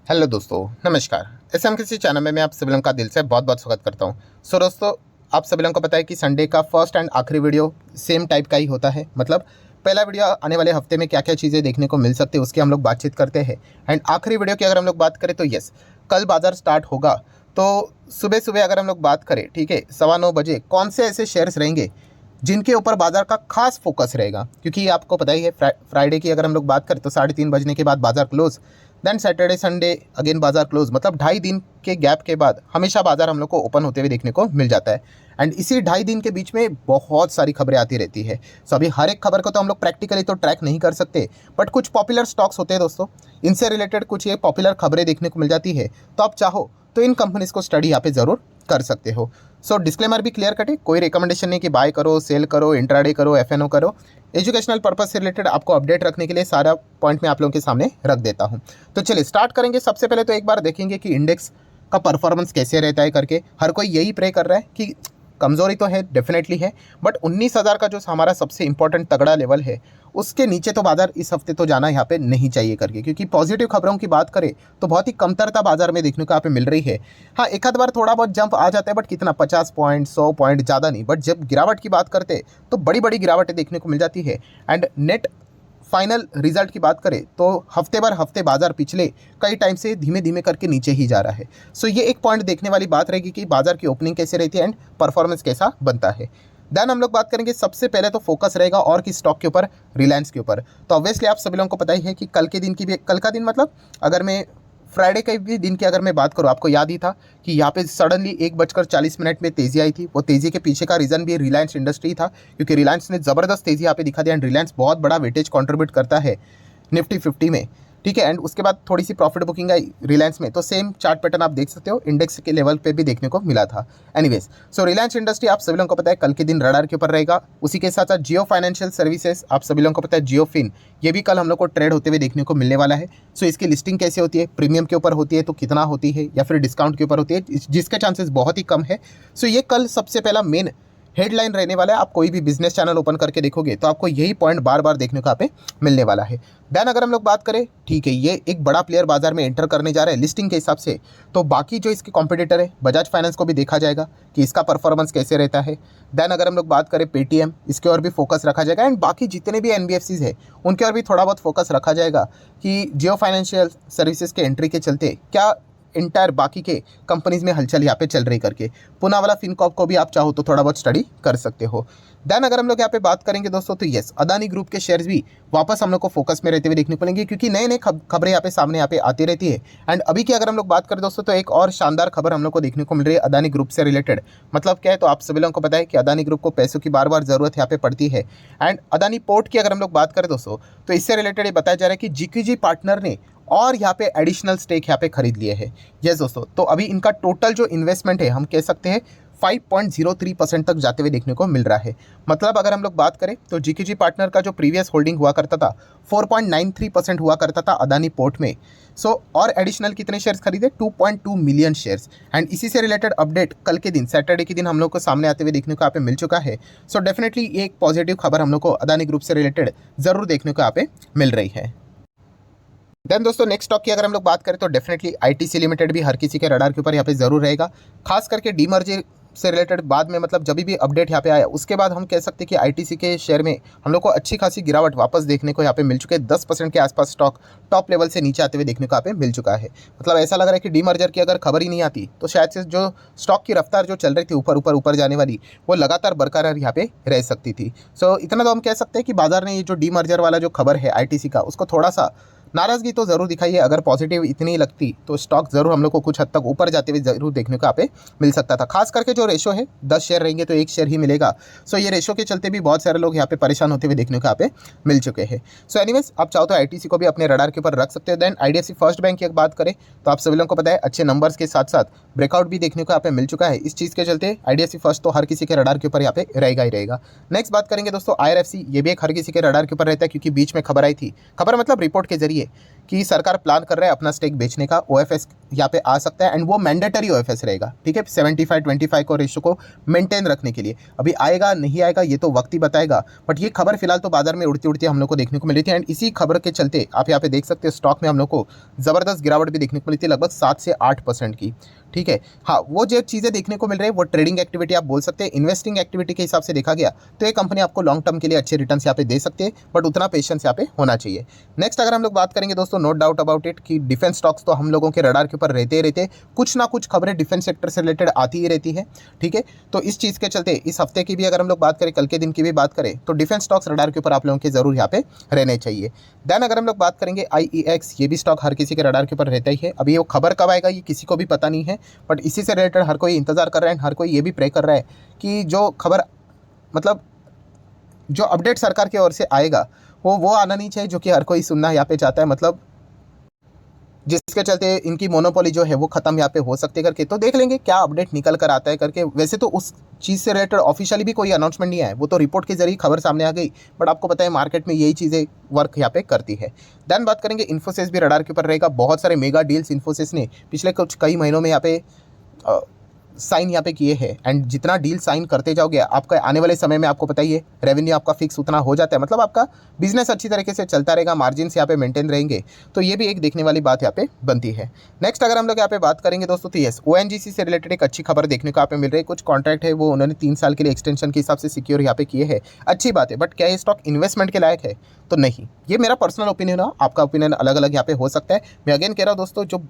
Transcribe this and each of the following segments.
Hello दोस्तों, नमस्कार। SMKC channel में मैं आप सभी लोगों का दिल से बहुत बहुत स्वागत करता हूं। सो दोस्तों, आप सभी लोगों को पता है कि संडे का फर्स्ट एंड आखिरी वीडियो सेम टाइप का ही होता है। मतलब पहला वीडियो आने वाले हफ्ते में क्या क्या चीज़ें देखने को मिल सकती है उसकी हम लोग बातचीत करते हैं। एंड आखिरी वीडियो की अगर हम लोग बात करें तो यस, कल बाजार स्टार्ट होगा। तो सुबह सुबह अगर हम लोग बात करें, ठीक है, 9:15 बजे कौन से ऐसे शेयर्स रहेंगे जिनके ऊपर बाजार का खास फोकस रहेगा, क्योंकि आपको पता ही है फ्राइडे की अगर हम लोग बात करें तो 3:30 बजने के बाद बाजार close. Then Saturday Sunday again बाजार क्लोज, मतलब 2.5 दिन के गैप के बाद हमेशा बाजार हम लोग को ओपन होते हुए देखने को मिल जाता है। एंड इसी 2.5 दिन के बीच में बहुत सारी खबरें आती रहती है। सो अभी हर एक खबर को तो हम लोग प्रैक्टिकली तो ट्रैक नहीं कर सकते, बट कुछ पॉपुलर स्टॉक्स होते हैं दोस्तों, इनसे रिलेटेड कुछ ये पॉपुलर खबरें देखने को मिल जाती है। तो आप चाहो तो इन कंपनीज को स्टडी यहाँ पे ज़रूर कर सकते हो। सो डिस्क्लेमर भी क्लियर कटे, कोई रिकमेंडेशन नहीं कि बाय करो, सेल करो, इंट्राडे करो, FNO करो। एजुकेशनल पर्पज से रिलेटेड आपको अपडेट रखने के लिए सारा पॉइंट मैं आप लोगों के सामने रख देता हूं। तो चलिए स्टार्ट करेंगे। सबसे पहले तो एक बार देखेंगे कि इंडेक्स का परफॉर्मेंस कैसे रहता है करके। हर कोई यही प्रे कर रहा है कि कमज़ोरी तो है, डेफिनेटली है, बट 19,000 का जो हमारा सबसे इंपॉर्टेंट तगड़ा लेवल है उसके नीचे तो बाजार इस हफ्ते तो जाना यहाँ पे नहीं चाहिए करके, क्योंकि पॉजिटिव खबरों की बात करें तो बहुत ही कमतरता बाजार में देखने को यहाँ पे मिल रही है। हाँ, एक आध बार थोड़ा बहुत जंप आ जाता है, बट कितना 50 पॉइंट 100 पॉइंट ज़्यादा नहीं। बट जब गिरावट की बात करते तो बड़ी बड़ी गिरावटें देखने को मिल जाती है। एंड नेट फाइनल रिजल्ट की बात करें तो हफ्ते भर हफ्ते बाजार पिछले कई टाइम से धीमे धीमे करके नीचे ही जा रहा है। सो ये एक पॉइंट देखने वाली बात रहेगी कि बाजार की ओपनिंग कैसे रहती है एंड परफॉर्मेंस कैसा बनता है। देन हम लोग बात करेंगे, सबसे पहले तो फोकस रहेगा और किस स्टॉक के ऊपर, रिलायंस के ऊपर। तो ऑब्वियसली आप सभी लोगों को पता ही है कि कल के दिन की भी, कल का दिन मतलब अगर मैं फ्राइडे के भी दिन की अगर मैं बात करूँ, आपको याद ही था कि यहाँ पे सडनली 1:40 में तेज़ी आई थी। वो तेज़ी के पीछे का रीज़न भी रिलायंस इंडस्ट्री था, क्योंकि रिलायंस ने ज़बरदस्त तेज़ी यहाँ पे दिखा दिया। एंड रिलायंस बहुत बड़ा वेटेज कंट्रीब्यूट करता है निफ्टी 50 में, ठीक है। एंड उसके बाद थोड़ी सी प्रॉफिट बुकिंग आई रिलायंस में, तो सेम चार्ट पैटर्न आप देख सकते हो इंडेक्स के लेवल पे भी देखने को मिला था। एनीवेज, सो रिलायंस इंडस्ट्री आप सभी लोगों को पता है कल के दिन रडार के ऊपर रहेगा। उसी के साथ साथ जियो फाइनेंशियल सर्विसेज आप सभी लोगों को पता है, जियो फिन, ये भी कल हम लोग को ट्रेड होते हुए देखने को मिलने वाला है। सो इसकी लिस्टिंग कैसे होती है, प्रीमियम के ऊपर होती है तो कितना होती है, या फिर डिस्काउंट के ऊपर होती है, जिसके चांसेस बहुत ही कम है। सो ये कल सबसे पहला मेन हेडलाइन रहने वाला है। आप कोई भी बिजनेस चैनल ओपन करके देखोगे तो आपको यही पॉइंट बार बार देखने को यहाँ पे मिलने वाला है। देन अगर हम लोग बात करें, ठीक है, ये एक बड़ा प्लेयर बाजार में एंटर करने जा रहा है लिस्टिंग के हिसाब से, तो बाकी जो इसके कॉम्पिटिटर है बजाज फाइनेंस को भी देखा जाएगा कि इसका परफॉर्मेंस कैसे रहता है। देन अगर हम लोग बात करें पेटीएम, इसके और भी फोकस रखा जाएगा। एंड बाकी जितने भी NBFCs है उनके और भी थोड़ा बहुत फोकस रखा जाएगा कि जियो फाइनेंशियल सर्विसेज के एंट्री के चलते क्या इंटायर बाकी के कंपनीज में हलचल यहाँ पे चल रही करके। पुणे वाला फिनकॉर्प को भी आप चाहो तो थोड़ा बहुत स्टडी कर सकते हो। देन अगर हम लोग यहाँ पे बात करेंगे दोस्तों तो यस, अदानी ग्रुप के शेयर्स भी वापस हम लोग को फोकस में रहते हुए देखने को मिलेंगे, क्योंकि नए नए खबरें यहाँ पे सामने यहाँ पे आती रहती है। एंड अभी की अगर हम लोग बात करें दोस्तों तो एक और शानदार खबर हम लोग को देखने को मिल रही है अदानी ग्रुप से रिलेटेड। मतलब क्या है, तो आप सभी लोगों को पता है कि अदानी ग्रुप को पैसों की बार बार जरूरत यहाँ पे पड़ती है। एंड अदानी पोर्ट की अगर हम लोग बात करें दोस्तों तो इससे रिलेटेड ये बताया जा रहा है कि GQG पार्टनर ने और यहाँ पे एडिशनल स्टेक यहाँ पे खरीद लिए हैं। यस दोस्तों, तो अभी इनका टोटल जो इन्वेस्टमेंट है हम कह सकते हैं 5.03% तक जाते हुए देखने को मिल रहा है। मतलब अगर हम लोग बात करें तो GQG पार्टनर का जो प्रीवियस होल्डिंग हुआ करता था 4.93% हुआ करता था अदानी पोर्ट में। सो और एडिशनल कितने शेयर्स खरीदे, 2.2 मिलियन शेयर्स। एंड इसी से रिलेटेड अपडेट कल के दिन सैटरडे के दिन हम लोग को सामने आते हुए देखने को यहाँ पे मिल चुका है। सो डेफिनेटली ये एक पॉजिटिव खबर हम लोग को अदानी ग्रुप से रिलेटेड ज़रूर देखने को यहाँ पे मिल रही है। देन दोस्तों नेक्स्ट स्टॉक की अगर हम लोग बात करें तो डेफिनेटली ITC लिमिटेड भी हर किसी के रडार के ऊपर यहाँ पे जरूर रहेगा। खास करके डीमर्जर से रिलेटेड बाद में, मतलब जब भी अपडेट यहाँ पे आया उसके बाद हम कह सकते हैं कि ITC के शेयर में हम लोग को अच्छी खासी गिरावट वापस देखने को यहाँ पे मिल चुके हैं। 10% के आसपास स्टॉक टॉप लेवल से नीचे आते हुए देखने को यहाँ पे मिल चुका है। मतलब ऐसा लग रहा है कि डीमर्जर की अगर खबर ही नहीं आती तो शायद से जो स्टॉक की रफ्तार जो चल रही थी ऊपर ऊपर ऊपर जाने वाली, वो लगातार बरकरार यहाँ पे रह सकती थी। सो इतना तो हम कह सकते हैं कि बाजार ने ये जो डीमर्जर वाला जो खबर है ITC का, उसको थोड़ा सा नाराज़गी तो ज़रूर दिखाई है। अगर पॉजिटिव इतनी लगती तो स्टॉक ज़रूर हम लोग को कुछ हद तक ऊपर जाते हुए ज़रूर देखने को यहाँ पे मिल सकता था। खास करके जो रेशो है 10 शेयर रहेंगे तो 1 शेयर ही मिलेगा। सो ये रेशो के चलते भी बहुत सारे लोग यहाँ पे परेशान होते हुए देखने को यहाँ पे मिल चुके हैं। सो एनीवेज, आप चाहो तो ITC को भी अपने रडार के ऊपर रख सकते हो। देन IDFC फर्स्ट बैंक की बात करें तो आप सभी लोगों को पता है अच्छे नंबर्स के साथ साथ ब्रेकआउट भी देखने को यहाँ पे मिल चुका है। इस चीज़ के चलते IDFC फर्स्ट तो हर किसी के रडार के ऊपर यहाँ पे रहेगा ही रहेगा। नेक्स्ट बात करेंगे दोस्तों IRFC, ये भी एक हर किसी के रडार के ऊपर रहता है, क्योंकि बीच में खबर आई थी, खबर मतलब रिपोर्ट के जरिए कि सरकार प्लान कर रहा है अपना स्टेक बेचने का, ओएफएस यहाँ पे आ सकता है एंड वो मैंडेटरी ओएफएस रहेगा, ठीक है, 75-25 को रेशो को मेंटेन रखने के लिए। अभी आएगा नहीं आएगा ये तो वक्त ही बताएगा, बट ये खबर फिलहाल तो बाजार में उड़ती उड़ती हम लोग को देखने को मिली थी एंड इसी खबर के चलते आप यहाँ पे देख सकते हैं स्टॉक में हम लोग को ज़बरदस्त गिरावट भी देखने को मिली थी, लगभग 7 से 8% की, ठीक है। हाँ, वो जो चीज़ें देखने को मिल रही है वो ट्रेडिंग एक्टिविटी आप बोल सकते हैं, इन्वेस्टिंग एक्टिविटी के हिसाब से देखा गया तो ये कंपनी आपको लॉन्ग टर्म के लिए अच्छे रिटर्न यहाँ पे दे सकते हैं, बट उतना पेशेंस यहाँ पे होना चाहिए। नेक्स्ट अगर हम लोग बात करेंगे दोस्तों, नो डाउट अबाउट इट कि डिफेंस स्टॉक्स तो हम लोगों के रडार के ऊपर रहते कुछ ना कुछ खबरें डिफेंस सेक्टर से रिलेटेड आती ही रहती है, ठीक है। तो इस चीज़ के चलते इस हफ्ते की भी अगर हम लोग बात करें, कल के दिन की भी बात करें, तो डिफेंस स्टॉक्स रडार के ऊपर आप लोगों के जरूर यहाँ पे रहने चाहिए। देन अगर हम लोग बात करेंगे IEX, ये भी स्टॉक हर किसी के रडार के ऊपर रहता ही है। अभी वो खबर कब आएगा ये किसी को भी पता नहीं है, बट इसी से रिलेटेड हर कोई इंतजार कर रहा है, हर कोई ये भी प्रे कर रहा है कि जो खबर मतलब जो अपडेट सरकार की ओर से आएगा वो आना नहीं चाहिए जो कि हर कोई सुनना यहाँ पे चाहता है, मतलब जिसके चलते इनकी मोनोपोली जो है वो खत्म यहाँ पे हो सकती है करके। तो देख लेंगे क्या अपडेट निकल कर आता है करके। वैसे तो उस चीज़ से रिलेटेड ऑफिशियली भी कोई अनाउंसमेंट नहीं आया, वो तो रिपोर्ट के जरिए खबर सामने आ गई, बट आपको पता है मार्केट में यही चीज़ें वर्क यहाँ पे करती है। देन बात करेंगे इन्फोसिस भी रडार के ऊपर रहेगा। बहुत सारे मेगा डील्स इन्फोसिस ने पिछले कई महीनों में यहाँ पे साइन यहाँ पे किए हैं एंड जितना डील साइन करते जाओगे आपका आने वाले समय में आपको पता ही है रेवेन्यू आपका फिक्स उतना हो जाता है, मतलब आपका बिजनेस अच्छी तरीके से चलता रहेगा, मार्जिन यहाँ पे मेंटेन रहेंगे। तो ये भी एक देखने वाली बात यहाँ पे बनती है। नेक्स्ट अगर हम लोग यहाँ पे बात करेंगे दोस्तों, तो यस ONGC से रिलेटेड एक अच्छी खबर देखने को यहाँ पे मिल रही है। कुछ कॉन्ट्रैक्ट है वो उन्होंने 3 साल के लिए एक्सटेंशन के हिसाब से सिक्योर यहाँ पे किए हैं, अच्छी बात है, बट क्या ये स्टॉक इन्वेस्टमेंट के लायक है? तो नहीं, ये मेरा पर्सनल ओपिनियन है, आपका ओपिनियन अलग अलग यहाँ पे हो सकता है। मैं अगेन कह रहा हूँ दोस्तों, जो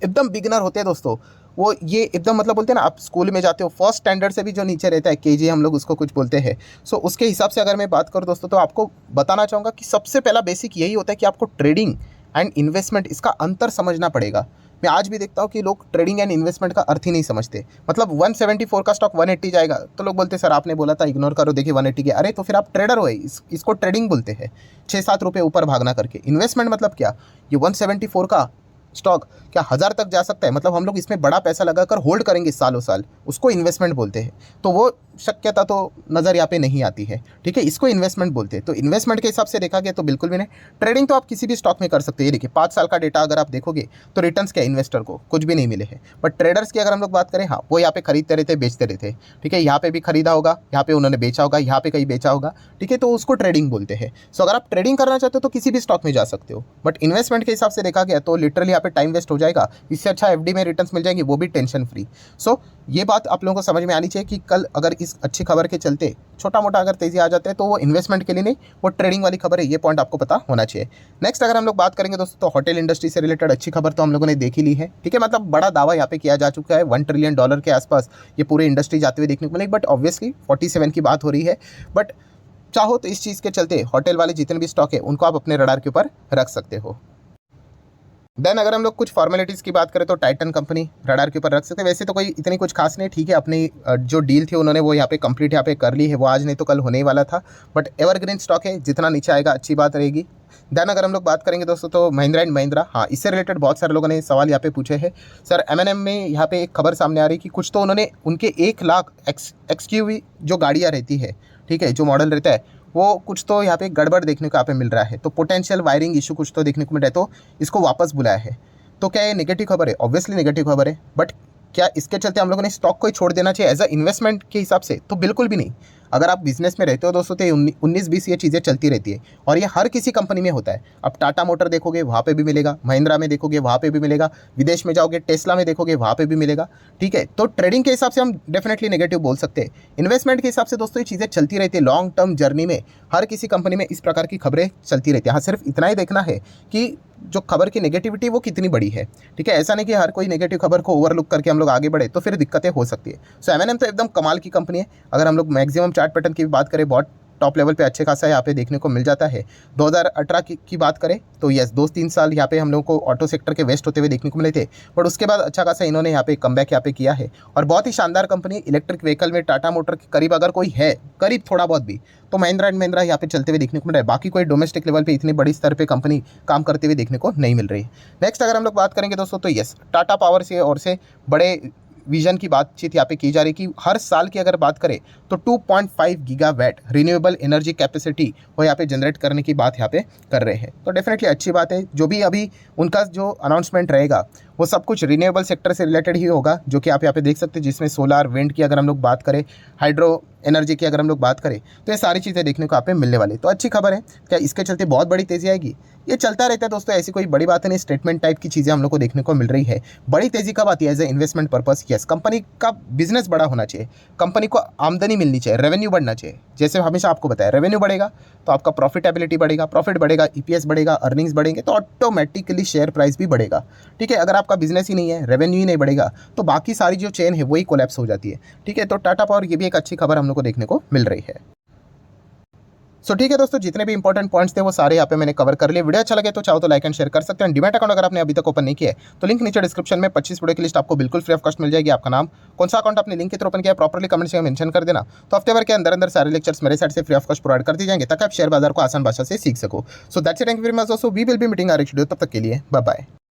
एकदम बिगिनर होते हैं दोस्तों वो ये एकदम मतलब बोलते हैं ना, आप स्कूल में जाते हो फर्स्ट स्टैंडर्ड से भी जो नीचे रहता है KG हम लोग उसको कुछ बोलते हैं, सो उसके हिसाब से अगर मैं बात करूँ दोस्तों तो आपको बताना चाहूँगा कि सबसे पहला बेसिक यही होता है कि आपको ट्रेडिंग एंड इन्वेस्टमेंट इसका अंतर समझना पड़ेगा। मैं आज भी देखता हूँ कि लोग ट्रेडिंग एंड इन्वेस्टमेंट का अर्थ ही नहीं समझते। मतलब 174 का स्टॉक 180 जाएगा तो लोग बोलते हैं सर आपने बोला था इग्नोर करो, देखिए 180 गया। अरे तो फिर आप ट्रेडर हो, इसको ट्रेडिंग बोलते हैं, 6-7 रुपये ऊपर भागना करके। इन्वेस्टमेंट मतलब क्या, ये 174 का स्टॉक क्या 1000 तक जा सकता है, मतलब हम लोग इसमें बड़ा पैसा लगाकर होल्ड करेंगे सालों साल, उसको इन्वेस्टमेंट बोलते हैं। तो वो शक्यता तो नज़र यहाँ पे नहीं आती है, ठीक है, इसको इन्वेस्टमेंट बोलते हैं। तो इन्वेस्टमेंट के हिसाब से देखा गया तो बिल्कुल भी नहीं। ट्रेडिंग तो आप किसी भी स्टॉक में कर सकते हैं। ये देखिए 5 साल का डेटा अगर आप देखोगे तो रिटर्न्स क्या इन्वेस्टर को कुछ भी नहीं मिले हैं, बट ट्रेडर्स की अगर हम लोग बात करें, हाँ वो यहाँ पे खरीदते रहते बेचते रहते, ठीक है, यहाँ पे भी खरीदा होगा, यहाँ पे उन्होंने बेचा होगा, यहाँ पे कहीं बेचा होगा, ठीक है, तो उसको ट्रेडिंग बोलते हैं। सो अगर आप ट्रेडिंग करना चाहते हो तो किसी भी स्टॉक में जा सकते हो, बट इन्वेस्टमेंट के हिसाब से देखा गया तो लिटरली यहाँ पे टाइम वेस्ट हो जाएगा। इससे अच्छा FD में रिटर्न्स मिल जाएंगे, वो भी टेंशन फ्री। सो ये बात आप लोगों को समझ में आनी चाहिए कि कल अगर इस अच्छी खबर के चलते छोटा मोटा अगर तेजी आ जाता है तो वो इन्वेस्टमेंट के लिए नहीं, वो ट्रेडिंग वाली खबर है, ये पॉइंट आपको पता होना चाहिए। नेक्स्ट अगर हम लोग बात करेंगे दोस्तों, तो होटल इंडस्ट्री से रिलेटेड अच्छी खबर तो हम लोगों ने देख ही ली है, ठीक है, मतलब बड़ा दावा यहाँ पे किया जा चुका है, $1 ट्रिलियन के आसपास ये पूरी इंडस्ट्री जाते हुए देखने को मिलेगी, बट ऑब्वियसली 47 की बात हो रही है। बट चाहो तो इस चीज़ के चलते होटल वाले जितने भी स्टॉक है उनको आप अपने रडार के ऊपर रख सकते हो। देन अगर हम लोग कुछ फॉर्मेलिटीज़ की बात करें तो टाइटन कंपनी रडार के ऊपर रख सकते हैं। वैसे तो कोई इतनी कुछ खास नहीं, ठीक है, अपनी जो डील थी उन्होंने वो यहाँ पे कंप्लीट यहाँ पे कर ली है, वो आज नहीं तो कल होने ही वाला था, बट एवरग्रीन स्टॉक है, जितना नीचे आएगा अच्छी बात रहेगी। देन अगर हम लोग बात करेंगे दोस्तों तो महिंद्रा एंड महिंद्रा, हाँ इससे रिलेटेड बहुत सारे लोगों ने सवाल यहाँ पे पूछे हैं। सर M&M में यहाँ पे एक खबर सामने आ रही कि कुछ तो उन्होंने उनके 1 लाख XUV जो गाड़ियाँ रहती है, ठीक है, जो मॉडल रहता है वो कुछ तो यहाँ पे गड़बड़ देखने को यहाँ पे मिल रहा है, तो पोटेंशियल वायरिंग इशू कुछ तो देखने को मिल रहा है, तो इसको वापस बुलाया है। तो क्या ये नेगेटिव खबर है? ऑब्वियसली नेगेटिव खबर है, बट क्या इसके चलते हम लोगों ने स्टॉक को ही छोड़ देना चाहिए एज अ इन्वेस्टमेंट के हिसाब से? तो बिल्कुल भी नहीं। अगर आप बिजनेस में रहते हो दोस्तों तो 19-20 ये चीज़ें चलती रहती है और ये हर किसी कंपनी में होता है। अब टाटा मोटर देखोगे वहाँ पे भी मिलेगा, महिंद्रा में देखोगे वहाँ पे भी मिलेगा, विदेश में जाओगे टेस्ला में देखोगे वहाँ पे भी मिलेगा, ठीक है। तो ट्रेडिंग के हिसाब से हम डेफिनेटली नेगेटिव बोल सकते हैं। इन्वेस्टमेंट के हिसाब से दोस्तों ये चीज़ें चलती रहती है, लॉन्ग टर्म जर्नी में हर किसी कंपनी में इस प्रकार की खबरें चलती रहती है। हाँ सिर्फ इतना ही देखना है कि जो खबर की नेगेटिविटी वो कितनी बड़ी है, ठीक है, ऐसा नहीं कि हर कोई नेगेटिव खबर को ओवरलुक करके हम लोग आगे बढ़े तो फिर दिक्कतें हो सकती है। सो M&M तो एकदम कमाल की कंपनी है। अगर हम लोग मैक्सिमम चार्ट पैटर्न की बात करें बहुत टॉप लेवल पे अच्छे खासा यहाँ पे देखने को मिल जाता है। 2018 की बात करें तो यस 2-3 साल यहाँ पे हम लोगों को ऑटो सेक्टर के वेस्ट होते हुए देखने को मिले थे, बट उसके बाद अच्छा खासा इन्होंने यहाँ पे कमबैक यहाँ पे किया है और बहुत ही शानदार कंपनी। इलेक्ट्रिक व्हीकल में टाटा मोटर के करीब अगर कोई है, करीब थोड़ा बहुत भी, तो महिंद्रा एंड महिंद्रा यहाँ पे चलते हुए देखने को मिल रहा है। बाकी कोई डोमेस्टिक लेवल पे इतनी बड़ी स्तर पे कंपनी काम करते हुए देखने को नहीं मिल रही। नेक्स्ट अगर हम लोग बात करेंगे दोस्तों तो यस टाटा पावर से और से बड़े विजन की बातचीत यहाँ पे की जा रही है कि हर साल की अगर बात करें तो 2.5 गीगावाट रिन्यूएबल एनर्जी कैपेसिटी वो यहाँ पे जनरेट करने की बात यहाँ पे कर रहे हैं। तो डेफिनेटली अच्छी बात है। जो भी अभी उनका जो अनाउंसमेंट रहेगा वो सब कुछ रिन्यूएबल सेक्टर से रिलेटेड ही होगा, जो कि आप यहाँ पे देख सकते हैं, जिसमें सोलार, विंड की अगर हम लोग बात करें, हाइड्रो एनर्जी की अगर हम लोग बात करें, तो ये सारी चीज़ें देखने को यहाँ पे मिलने वाली। तो अच्छी खबर है। क्या इसके चलते बहुत बड़ी तेज़ी आएगी? ये चलता रहता है दोस्तों, ऐसी कोई बड़ी बात नहीं। स्टेटमेंट टाइप की चीज़ें हम लोग को देखने को मिल रही है। बड़ी तेज़ी कब आती है? As a investment purpose, yes, company का बिजनेस बड़ा होना चाहिए, कंपनी को आमदनी मिलनी चाहिए, रेवेन्यू बढ़ना चाहिए। जैसे हमेशा आपको बताया, रेवेन्यू बढ़ेगा तो आपका प्रॉफिटेबिलिटी बढ़ेगा, प्रॉफिट बढ़ेगा, ईपीएस बढ़ेगा, अर्निंग्स बढ़ेंगे, तो ऑटोमेटिकली शेयर प्राइस भी बढ़ेगा। ठीक है, अगर आपका बिजनेस ही नहीं है, रेवेन्यू ही नहीं बढ़ेगा, तो बाकी सारी जो चेन है वही कोलैप्स हो जाती है। ठीक है, तो टाटा पावर ये भी एक अच्छी खबर हम लोग को देखने को मिल रही है। ठीक है दोस्तों, जितने भी इंपॉर्टेंट पॉइंट्स थे वो सारे यहाँ पे मैंने कवर कर लिए। वीडियो अच्छा लगे तो चाहो तो लाइक एंड शेयर कर सकते हैं। डीमैट अकाउंट अगर आपने अभी तक ओपन नहीं किया है तो लिंक नीचे डिस्क्रिप्शन में 25 वीडियो की लिस्ट आपको बिल्कुल फ्री ऑफ कॉस्ट मिल जाएगी। आपका नाम, कौन सा अकाउंट आपने लिंक के थ्रू ओपन किया है, प्रॉपर्ली कमेंट से मेंशन कर देना। तो हफ्ते भर के अंदर सारे लेक्चर्स मेरे साइड से फ्री ऑफ कॉस्ट प्रोवाइड कर दी जाएंगे, ताकि आप शेयर बाजार को आसान भाषा से सीख सको। So that's it, thank you very much दोस्तों, we will be meeting our next video. तब तक के लिए बाय बाय।